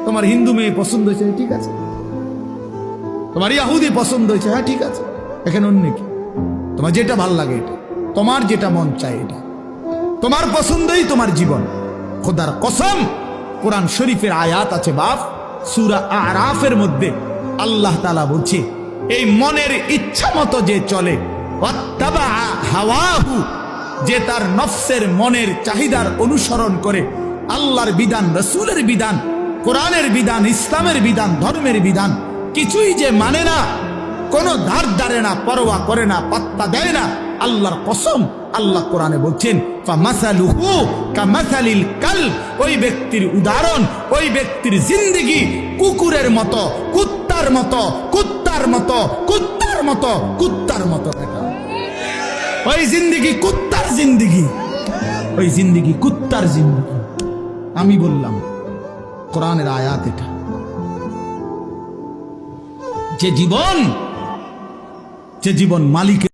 তোমার হিন্দু মেয়ে পছন্দ হয়েছে, ঠিক আছে। তোমার ইয়াহুদি পছন্দ হয়েছে, হ্যাঁ ঠিক আছে। এখানে অন্য কি? তোমার যেটা ভাল লাগে এটা, তোমার যেটা মন চায় এটা, তোমার পছন্দই তোমার জীবন। খোদার কসম, কোরআন শরীফের আয়াত আছে বাপ, সূরা আরাফের মধ্যে আল্লাহ তাআলা বলছে, এই মনের ইচ্ছা মতো যে চলে, ওয়াত্তাবা হাওয়াহু, যে তার নফসের মনের চাহিদার অনুসরণ করে, আল্লাহর বিধান, রাসূলের বিধান, কোরআনের বিধান, ইসলামের বিধান, ধর্মের বিধান কিছুই যে মানে না, কোনো ধার ধারে না, পরোয়া করে না, পাত্তা দেয় না, আল্লাহর কসম, আল্লাহ কোরআনে বলছেন ফামাসালুহু কামাসালিল কালব, ওই ব্যক্তির উদাহরণ, ওই ব্যক্তির জিন্দেগি কুকুরের মতো, কুত্তার মতো, কুত্তার মতো, কুত্তার মতো, কুত্তার মতো। ওই জিন্দেগি কুত্তার জিন্দেগি, ওই জিন্দেগি কুত্তার জিন্দেগি। আমি বললাম কোরআনের আয়াত এটা। যে জীবন মালিকের